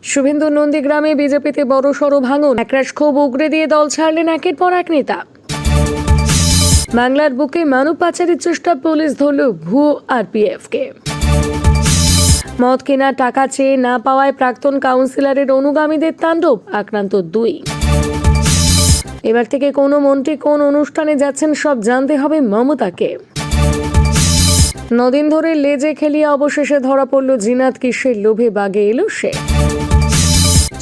শুভেন্দু নন্দীগ্রামে বিজেপিতে বড়সড় ভাঙন, একরাশ ক্ষোভ উগরে দিয়ে দল ছাড়লেন একের পর এক নেতা। বাংলার বুকে মানব পাচারের চেষ্টা, পুলিশ ধরল ভুয়ো আরপিএফকে। মদ কেনার টাকা চেয়ে না পাওয়ায় প্রাক্তন কাউন্সিলরের অনুগামীদের তাণ্ডব, আক্রান্ত 2। এবার থেকে কোন মন্ত্রী কোন অনুষ্ঠানে যাচ্ছেন সব জানতে হবে মমতাকে। নদিন ধরে লেজে খেলিয়ে অবশেষে ধরা পড়ল জিনাত, কিসের লোভে বাগে এলো সে।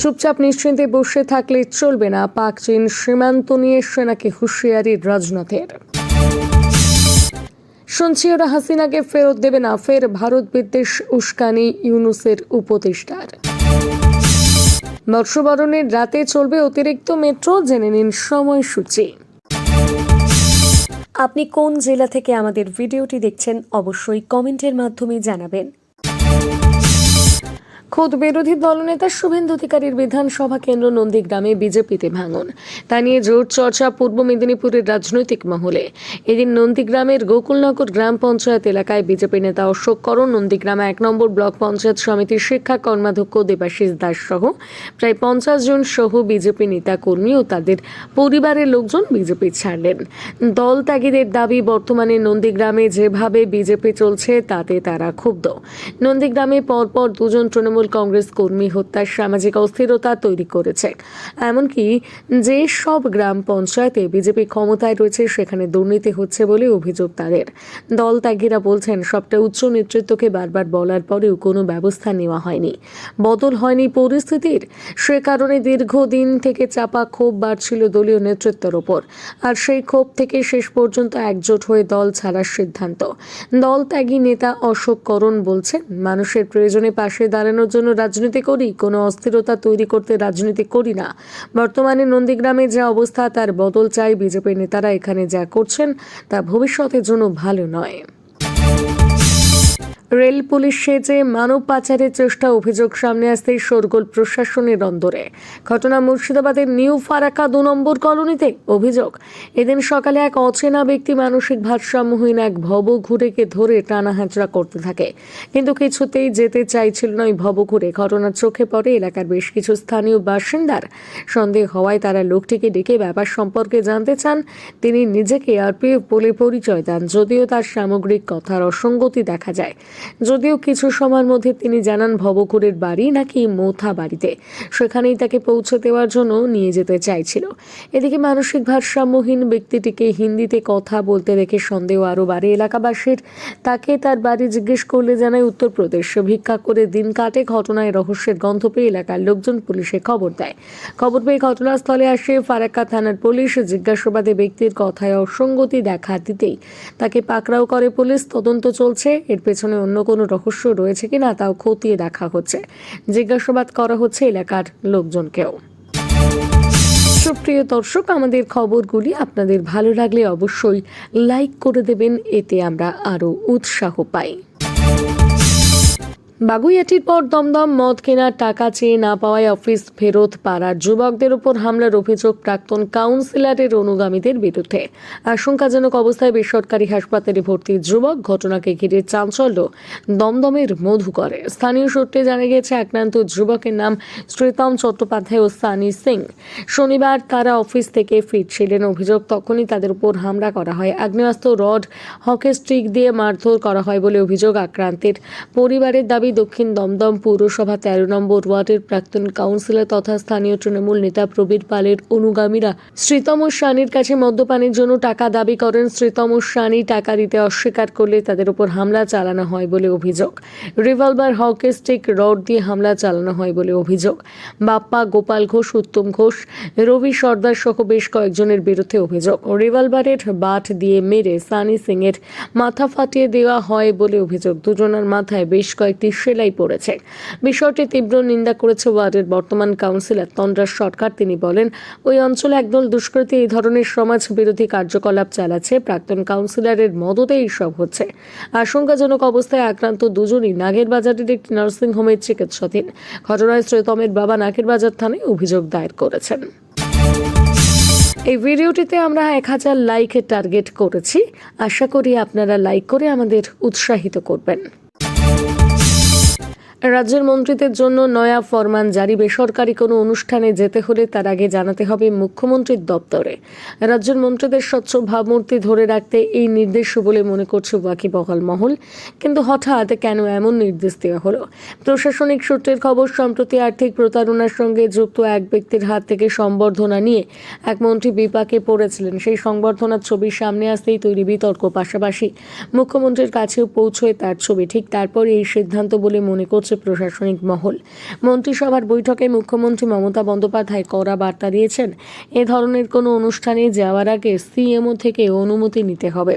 চুপচাপ নিশ্চিন্তে বসে থাকলে চলবে না, পাক চীন সীমান্ত নিয়ে সেনাকে হুঁশিয়ারি রাজনাথের। শুনছি ওরা হাসিনাকে ফেরত দেবে না, ফের ভারত বিদ্বেষ উস্কানি ইউনূসের উপদেষ্টার। বর্ষবরণের রাতে চলবে অতিরিক্ত মেট্রো, জেনে নিন সময়সূচি। আপনি কোন জেলা থেকে আমাদের ভিডিওটি দেখছেন অবশ্যই কমেন্টের মাধ্যমে জানাবেন। খোদ বিরোধী দলনেতা শুভেন্দু অধিকারীর বিধানসভা কেন্দ্র নন্দীগ্রামে বিজেপিতে ভাঙন, তা নিয়ে জোর চর্চা পূর্ব মেদিনীপুরের রাজনৈতিক মহলে। এদিন নন্দীগ্রামের গোকুলনগর গ্রাম পঞ্চায়েত এলাকায় বিজেপি নেতা অশোক করণ, নন্দীগ্রাম 1 নম্বর ব্লক পঞ্চায়েত সমিতির শিক্ষা কর্মাধ্যক্ষ দেবাশিস দাস সহ প্রায় 50 জন সহ বিজেপি নেতা কর্মী ও তাদের পরিবারের লোকজন বিজেপি ছাড়লেন। দল ত্যাগীদের দাবি, বর্তমানে নন্দীগ্রামে যেভাবে বিজেপি চলছে তাতে তারা ক্ষুব্ধ। নন্দীগ্রামে পরপর 2 জন তৃণমূল কংগ্রেস কর্মী হত্যার সামাজিক অস্থিরতা তৈরি করেছে। এমনকি যে সব গ্রাম পঞ্চায়েতে বিজেপি ক্ষমতায় রয়েছে সেখানে দুর্নীতি হচ্ছে বলে অভিযোগ তাদের। দল ত্যাগীরা বলছেন সবটা উচ্চ নেতৃত্বকে বারবার বলার পরেও কোনো ব্যবস্থা নেওয়া হয়নি, বদল হয়নি পরিস্থিতির। সে কারণে দীর্ঘদিন থেকে চাপা ক্ষোভ বাড়ছিল দলীয় নেতৃত্বের ওপর, আর সেই ক্ষোভ থেকে শেষ পর্যন্ত একজোট হয়ে দল ছাড়ার সিদ্ধান্ত। দল ত্যাগী নেতা অশোক করণ বলছেন, মানুষের প্রয়োজনে পাশে দাঁড়ানোর জন্য রাজনীতি করি, কোনো অস্থিরতা তৈরি করতে রাজনীতি করি না। বর্তমানে নন্দীগ্রামে যে অবস্থা তার বদল চাই। বিজেপি নেতারা এখানে যা করছেন তা ভবিষ্যতের জন্য ভালো নয়। রেল পুলিশ সেজে মানব পাচারের চেষ্টা, অভিযোগ সামনে আসতেই শোরগোল প্রশাসনের অন্দরে। ঘটনা মুর্শিদাবাদের নিউ ফারাক্কা 2 নম্বর কলোনিতে। অভিযোগ, এদিন সকালে এক অচেনা ব্যক্তি মানসিক ভারসাম্যহীন এক ভবঘুরেকে ধরে টানাহাজরা করতে থাকে, কিন্তু কিছুতেই যেতে চাইছিল না ওই ভবঘুরে। ঘটনার চোখে পড়ে এলাকার বেশ কিছু স্থানীয় বাসিন্দার। সন্দেহ হওয়ায় তারা লোকটিকে ডেকে ব্যাপার সম্পর্কে জানতে চান। তিনি নিজেকে আরপিএফ বলে পরিচয় দেন, যদিও তার সামগ্রিক কথার অসঙ্গতি দেখা যায়। যদিও কিছু সময়ের মধ্যে তিনি জানান ভবঘুরের বাড়ি নাকি মোথা বাড়িতে, সেখানেই তাকে পৌঁছে দেওয়ার জন্য নিয়ে যেতে চাইছিল। এদিকে মানসিক ভারসাম্যহীন ব্যক্তিটিকে হিন্দিতে কথা বলতে দেখে সন্দেহ আরও বাড়ে এলাকাবাসীর। তাকে তার বাড়ি জিজ্ঞেস করলে জানায় উত্তরপ্রদেশ, ভিক্ষা করে দিন কাটে। ঘটনায় রহস্যের গন্ধ পেয়ে এলাকার লোকজন পুলিশে খবর দেয়। খবর পেয়ে ঘটনাস্থলে আসে ফারাক্কা থানার পুলিশ। জিজ্ঞাসাবাদে ব্যক্তির কথায় অসঙ্গতি দেখা দিতেই তাকে পাকড়াও করে পুলিশ। তদন্ত চলছে, এর পেছনে অন্য কোনো রহস্য রয়েছে কিনা তাও খতিয়ে দেখা হচ্ছে। জিজ্ঞাসাবাদ করা হচ্ছে এলাকার লোকজনকেও। সুপ্রিয় দর্শক, আমাদের খবরগুলি আপনাদের ভালো লাগলে অবশ্যই লাইক করে দেবেন, এতে আমরা আরও উৎসাহ পাই। বাগুইআটির পর দমদম, মদ কেনার টাকা চেয়ে না পাওয়ায় অফিস ফেরত পাড়ার যুবকদের উপর হামলার অভিযোগ প্রাক্তন কাউন্সিলরের অনুগামীদের বিরুদ্ধে। আশঙ্কাজনক অবস্থায় বেসরকারি হাসপাতালে ভর্তি যুবক। ঘটনাকে ঘিরে চাঞ্চল্য দমদমের মধুকরে। স্থানীয় সূত্রে জানা গেছে আক্রান্ত যুবকের নাম শ্রীতম চট্টোপাধ্যায় ও সানি সিং। শনিবার তারা অফিস থেকে ফিরছিলেন। অভিযোগ, তখনই তাদের উপর হামলা করা হয়। আগ্নেয়াস্ত্র, রড, হকি স্টিক দিয়ে মারধর করা হয় বলে অভিযোগ। আক্রান্তের পরিবারের দাবি, দক্ষিণ দমদম পৌরসভা 13 নম্বর ওয়ার্ডের প্রাক্তন কাউন্সিলর তথা স্থানীয় তৃণমূল নেতা প্রবীর পালের অনুগামীরা শ্রীতম সানির কাছে মদ্যপানের জন্য টাকা দাবি করেন। শ্রীতম সানি টাকা দিতে অস্বীকার করলে তাদের উপর হামলা চালানো হয় বলে অভিযোগ। রিভলভার, হকি স্টিক, রড দিয়ে হামলা চালানো হয় বলে অভিযোগ। বাপ্পা, গোপাল ঘোষ, উত্তম ঘোষ, রবি সর্দার সহ বেশ কয়েকজনের বিরুদ্ধে অভিযোগ। রিভলভারের বাট দিয়ে মেরে সানি সিং এর মাথা ফাটিয়ে দেওয়া হয় বলে অভিযোগ। দুজনের মাথায় বেশ কয়েকটি সেলাই পড়েছে। বিষয়টি তীব্র নিন্দা করেছে ওয়ার্ডের বর্তমান কাউন্সিলর তন্দ্রা সরকার। তিনি বলেন, ওই অঞ্চলে একদল দুষ্কৃতী এই ধরনের সমাজ বিরোধী কার্যকলাপ চালাচ্ছে। প্রাক্তন কাউন্সিলরের মদতে এইসব হচ্ছে। আশঙ্কাজনক অবস্থায় আক্রান্ত দুজনই নাগেরবাজারের একটি নার্সিংহোমের চিকিৎসাধীন। ঘটনায় শ্রীতমের বাবা নাগেরবাজার থানায় অভিযোগ দায়ের করেছেন। এই ভিডিওটিতে আমরা 1000 লাইকের টার্গেট করেছি। আশা করি আপনারা লাইক করে আমাদের উৎসাহিত করবেন। রাজ্যের মন্ত্রীদের জন্য নয়া ফরমান জারি। বেসরকারি কোনো অনুষ্ঠানে যেতে হলে তার আগে জানাতে হবে মুখ্যমন্ত্রীর দপ্তরে। রাজ্যের মন্ত্রীদের স্বচ্ছ ভাবমূর্তি ধরে রাখতে এই নির্দেশ বলে মনে করছে ওয়াকিবহাল মহল। কিন্তু হঠাৎ কেন এমন নির্দেশ দেওয়া হলো? প্রশাসনিক সূত্রের খবর, সম্প্রতি আর্থিক প্রতারণার সঙ্গে যুক্ত এক ব্যক্তির হাত থেকে সংবর্ধনা নিয়ে এক মন্ত্রী বিপাকে পড়েছিলেন। সেই সংবর্ধনার ছবি সামনে আসতেই তৈরি বিতর্ক। পাশাপাশি মুখ্যমন্ত্রীর কাছেও পৌঁছয় তার ছবি। ঠিক তারপর এই সিদ্ধান্ত বলে মনে করছে প্রশাসনিক মহল। মন্ত্রিসভার বৈঠকে মুখ্যমন্ত্রী মমতা বন্দ্যোপাধ্যায় কড়া বার্তা দিয়েছেন, এ ধরনের কোনো অনুষ্ঠানে যাওয়ার আগে সিএমও থেকে অনুমতি নিতে হবে।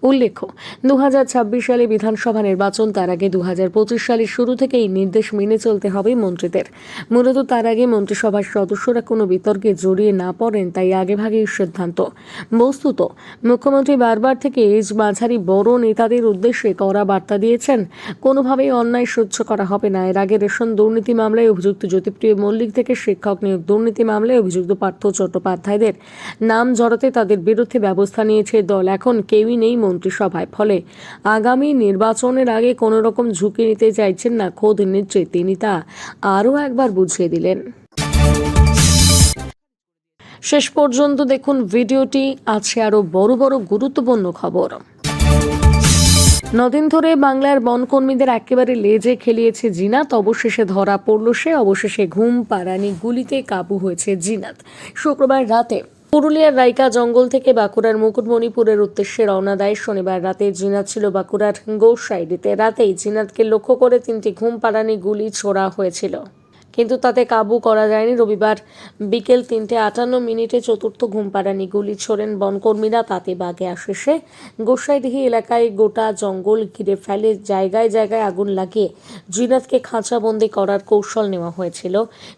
উল্লেখ্য, 2026 সালে বিধানসভা নির্বাচন, তার আগে 2025 সালের শুরু থেকেই নির্দেশ মেনে চলতে হবে মন্ত্রীদের। মূলত তার আগে মন্ত্রিসভার সদস্যরা কোনো বিতর্কে জড়িয়ে না পড়েন, তাই আগেভাগেই সিদ্ধান্ত। বস্তুত মুখ্যমন্ত্রী বারবার থেকে মাঝারি বড় নেতাদের উদ্দেশ্যে কড়া বার্তা দিয়েছেন, কোনোভাবেই অন্যায় সহ্য করা হবে না। এর আগে রেশন দুর্নীতি মামলায় অভিযুক্ত জ্যোতিপ্রিয় মল্লিক থেকে শিক্ষক নিয়োগ দুর্নীতি মামলায় অভিযুক্ত পার্থ চট্টোপাধ্যায়দের নাম জড়াতে তাদের বিরুদ্ধে ব্যবস্থা নিয়েছে দল। এখন কেউই নেই মন্ত্রিসভায়, ফলে আগামী নির্বাচনের আগে কোনো রকম ঝুঁকি নিতে চাইছেন না খোদ নেত্রী। তিনি তা আরও একবার বুঝিয়ে দিলেন। শেষ পর্যন্ত দেখুন ভিডিওটি, আছে আরও বড় বড় গুরুত্বপূর্ণ খবর। 9 দিন ধরে বাংলার বনকর্মীদের একেবারে লেজে খেলিয়েছে জিনাত। অবশেষে ধরা পড়ল সে। অবশেষে ঘুম পাড়ানি গুলিতে কাবু হয়েছে জিনাত। শুক্রবার রাতে পুরুলিয়ার রাইকা জঙ্গল থেকে বাঁকুড়ার মুকুটমণিপুরের উদ্দেশ্যে রওনা দেয়। শনিবার রাতে জিনাত ছিল বাঁকুড়ার গোসাইডিতে। রাতেই জিনাতকে লক্ষ্য করে 3টি ঘুম পাড়ানি গুলি ছোড়া হয়েছিল, কিন্তু তাতে কাবু করা যায়নি। রবিবার বিকেল 3:58 চতুর্থ ঘুমপাড়ানি গুলি ছোড়েন বনকর্মীরা। তাতে বাগে আসে সে। গোসাইডিহি এলাকায় গোটা জঙ্গল ঘিরে ফেলে, জায়গায় জায়গায় আগুন লাগিয়ে জিনাতকে খাঁচাবন্দি করার কৌশল নেওয়া হয়েছিল।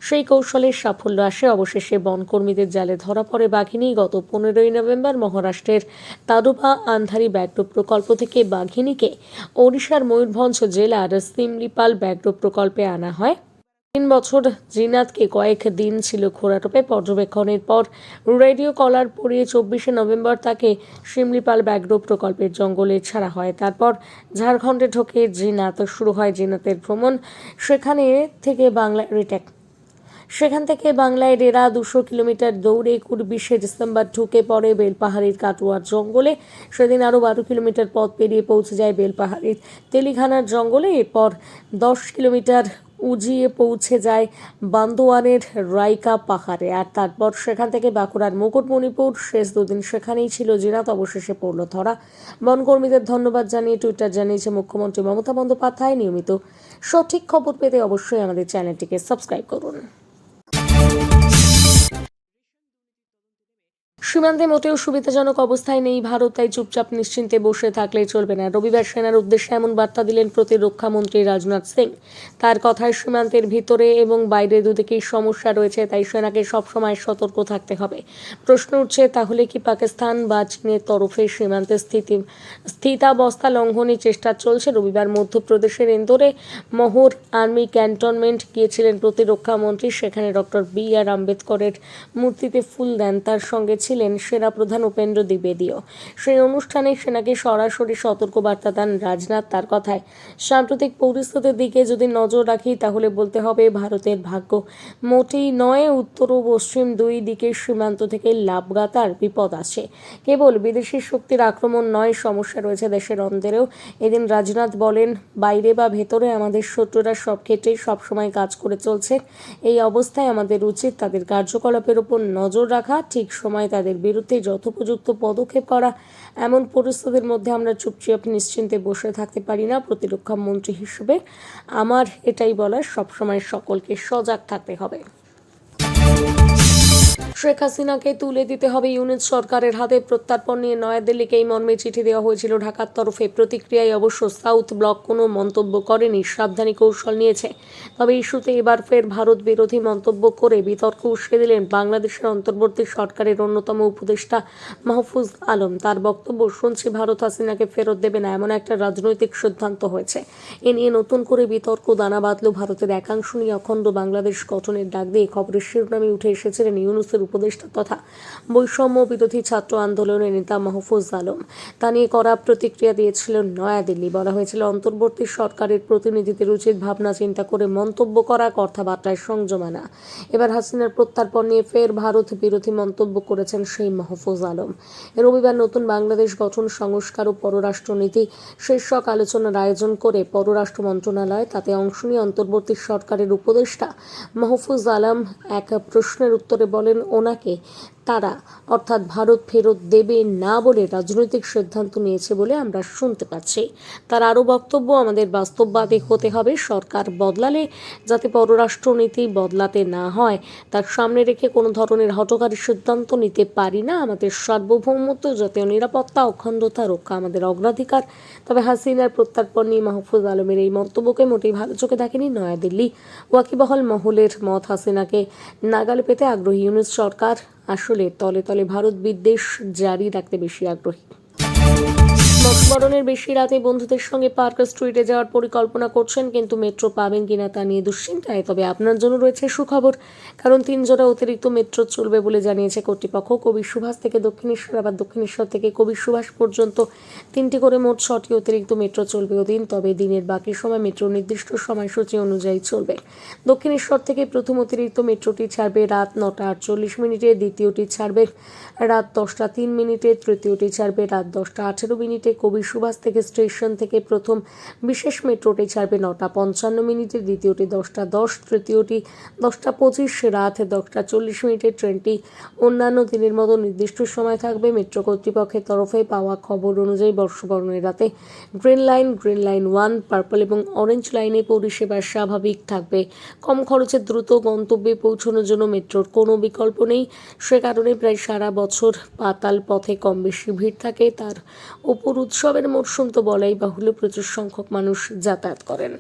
সেই কৌশলের সাফল্য আসে। অবশেষে বনকর্মীদের জালে ধরা পড়ে বাঘিনী। গত 15 নভেম্বর মহারাষ্ট্রের তাডোবা আন্ধারি ব্যাঘ্র প্রকল্প থেকে বাঘিনীকে ওড়িশার ময়ূরভঞ্জ জেলার সিমলিপাল ব্যাঘ্র প্রকল্পে আনা হয়। 3 বছর জিনাতকে কয়েক দিন ছিল ঘোরাটোপে। পর্যবেক্ষণের পর রেডিও কলার পরিয়ে 24 নভেম্বর তাকে শিমলিপাল ব্যাঘ্র প্রকল্পের জঙ্গলে ছাড়া হয়। তারপর ঝাড়খণ্ডে ঢোকে জিনাত। শুরু হয় জিনাতের ভ্রমণ। সেখান থেকে বাংলায় ডেরা 200 কিলোমিটার দৌড়ে 21 ডিসেম্বর ঢুকে পড়ে বেলপাহাড়ির কাটুয়ার জঙ্গলে। সেদিন আরও 12 কিলোমিটার পথ পেরিয়ে পৌঁছে যায় বেলপাহাড়ির তেলিঘানার জঙ্গলে। এরপর 10 কিলোমিটার উজিয়ে পৌঁছে যায় বান্দোয়ানের রাইকা পাহাড়ে। আর তারপর সেখান থেকে বাঁকুড়ার মুকুটমণিপুর। শেষ 2 দিন সেখানেই ছিল জিনাত। অবশেষে পড়ল ধরা। বনকর্মীদের ধন্যবাদ জানিয়ে টুইটার জানিয়েছে মুখ্যমন্ত্রী মমতা বন্দ্যোপাধ্যায়। নিয়মিত সঠিক খবর পেতে অবশ্যই আমাদের চ্যানেলটিকে সাবস্ক্রাইব করুন। সীমান্তে মোটেও সুবিধাজনক অবস্থায় নেই ভারত, তাই চুপচাপ নিশ্চিন্তে বসে থাকলে চলবে না। রবিবার সেনার উদ্দেশ্যে এমন বার্তা দিলেন প্রতিরক্ষা মন্ত্রী রাজনাথ সিং। তার কথায়, সীমান্তের ভিতরে এবং বাইরে দুদিকেই সমস্যা রয়েছে, তাই সেনাকে সবসময় সতর্ক থাকতে হবে। প্রশ্ন উঠছে, তাহলে কি পাকিস্তান বা চীনের তরফে সীমান্তে স্থিতাবস্থা লঙ্ঘনের চেষ্টা চলছে? রবিবার মধ্যপ্রদেশের ইন্দোরে মহর আর্মি ক্যান্টনমেন্ট গিয়েছিলেন প্রতিরক্ষা মন্ত্রী। সেখানে ডক্টর বি.আর. আম্বেদকরের মূর্তিতে ফুল দেন। তার সঙ্গে ছিলেন সেনাপ্রধান উপেন্দ্র দ্বিবেদীও। সেই অনুষ্ঠানে সেনাকে সরাসরি সতর্কবার্তা দেন রাজনাথ। তার কথায়, সাম্প্রতিক পরিস্থিতির দিকে যদি নজর রাখি তাহলে বলতে হবে ভারতের ভাগ্য মোটেই নয়। উত্তর ও পশ্চিম দুই দিকের সীমান্ত থেকে লাভগাতার বিপদ আছে। কেবল বিদেশি শক্তির আক্রমণ নয়, সমস্যা রয়েছে দেশের অন্দরেও। এদিন রাজনাথ বলেন, বাইরে বা ভেতরে আমাদের শত্রুরা সব ক্ষেত্রেই সবসময় কাজ করে চলছে। এই অবস্থায় আমাদের উচিত তাদের কার্যকলাপের উপর নজর রাখা, ঠিক সময় তাদের বিরুদ্ধে যথোপযুক্ত পদক্ষেপ করা। এমন পরিস্থিতির মধ্যে আমরা চুপচাপ নিশ্চিন্তে বসে থাকতে পারি না। প্রতিরক্ষা মন্ত্রী হিসেবে আমার এটাই বলার, সবসময় সকলকে সজাগ থাকতে হবে। শেখ হাসিনাকে তুলে দিতে হবে ইউনিট সরকারের হাতে। প্রত্যর্পণ নিয়ে নয়াদিল্লিকে এই মর্মে চিঠি দেওয়া হয়েছিল ঢাকার তরফে। প্রতিক্রিয়ায় অবশ্য সাউথ ব্লক কোনো মন্তব্য করেনি, সাবধানী কৌশল নিয়েছে। তবে ইস্যুতে এবার ফের ভারত বিরোধী মন্তব্য করে বিতর্ক উস্কে দিলেন বাংলাদেশের অন্তর্বর্তী সরকারের অন্যতম উপদেষ্টা মাহফুজ আলম। তার বক্তব্য, শুনছি ভারত হাসিনাকে ফেরত দেবে না, এমন একটা রাজনৈতিক সিদ্ধান্ত হয়েছে। এ নিয়ে নতুন করে বিতর্ক দানা বাঁধল। ভারতের একাংশ নিয়ে অখণ্ড বাংলাদেশ গঠনের ডাক দিয়ে খবরের শিরোনামে উঠে এসেছিলেন ইউনুস ইউনূসের উপদেষ্টা তথা বৈষম্য বিরোধী ছাত্র আন্দোলনের নেতা মাহফুজ আলম। তা নিয়ে কড়া প্রতিক্রিয়া দিয়েছিল নয়াদিল্লি। বলা হয়েছিল, অন্তর্বর্তী সরকারের প্রতিনিধিদের উচিত ভাবনা চিন্তা করে মন্তব্য করা, কথাবার্তায় সংযম আনা। এবার হাসিনার প্রত্যার্পণ নিয়ে ফের ভারত বিরোধী মন্তব্য করেছেন সেই মাহফুজ আলম। রবিবার নতুন বাংলাদেশ গঠন, সংস্কার ও পররাষ্ট্রনীতি শীর্ষক আলোচনার আয়োজন করে পররাষ্ট্র মন্ত্রণালয়, তাতে অংশ নিয়ে অন্তর্বর্তী সরকারের উপদেষ্টা মাহফুজ আলম এক প্রশ্নের উত্তরে বলেন, ওনাকে তারা অর্থাৎ ভারত ফেরত দেবে না বলে রাজনৈতিক সিদ্ধান্ত নিয়েছে বলে আমরা শুনতে পাচ্ছি। তার আরও বক্তব্য, আমাদের বাস্তববাদী হতে হবে। সরকার বদলালে যাতে পররাষ্ট্রনীতি বদলাতে না হয় তার সামনে রেখে কোনো ধরনের হঠকারী সিদ্ধান্ত নিতে পারি না। আমাদের সার্বভৌমত্ব, জাতীয় নিরাপত্তা, অখণ্ডতা রক্ষা আমাদের অগ্রাধিকার। তবে হাসিনার প্রত্যার্পণ নিয়ে মাহফুজ আলমের এই মন্তব্যকে মোটেই ভালো চোখে দেখেনি নয়াদিল্লি। ওয়াকিবহাল মহলের মত, হাসিনাকে নাগালে পেতে আগ্রহী ইউনূস সরকার আসলে তলে তলে ভারত বিদ্বেষ জারি রাখতে বেশি আগ্রহী। মতবরণের বেশি রাতে বন্ধুদের সঙ্গে পার্ক স্ট্রিটে যাওয়ার পরিকল্পনা করছেন, কিন্তু মেট্রো পাবেন কিনা তা নিয়ে দুশ্চিন্তায়। তবে আপনার জন্য রয়েছে সুখবর, কারণ 3 জোড়া অতিরিক্ত মেট্রো চলবে বলে জানিয়েছে কর্তৃপক্ষ। কবির সুভাষ থেকে দক্ষিণেশ্বর, আবার দক্ষিণেশ্বর থেকে কবির সুভাষ পর্যন্ত 3টি করে মোট 6টি অতিরিক্ত মেট্রো চলবে ওদিন। তবে দিনের বাকি সময় মেট্রো নির্দিষ্ট সময়সূচি অনুযায়ী চলবে। দক্ষিণেশ্বর থেকে প্রথম অতিরিক্ত মেট্রোটি ছাড়বে রাত 9:48, দ্বিতীয়টি ছাড়বে রাত 10:03, তৃতীয়টি ছাড়বে রাত 10:18। কবির সুভাষ থেকে স্টেশন থেকে প্রথম বিশেষ মেট্রোটি ছাড়বে 9:55, দ্বিতীয়টি 10:10, তৃতীয়টি 10:25, রাত 10:40। ট্রেনটি অন্যান্য দিনের মতো নির্দিষ্ট সময় থাকবে। মেট্রো কর্তৃপক্ষের তরফে পাওয়া খবর অনুযায়ী বর্ষবরণের রাতে গ্রিন লাইন 1, পার্পল এবং অরেঞ্জ লাইনে পরিষেবা স্বাভাবিক থাকবে। কম খরচে দ্রুত গন্তব্যে পৌঁছানোর জন্য মেট্রোর কোনো বিকল্প নেই। সে কারণে প্রায় সারা বছর পাতাল পথে কম বেশি ভিড় থাকে। তার উপর উৎসবের মরশুম তো বলাই বাহুল্য, প্রচুর সংখ্যক মানুষ যাতায়াত করেন।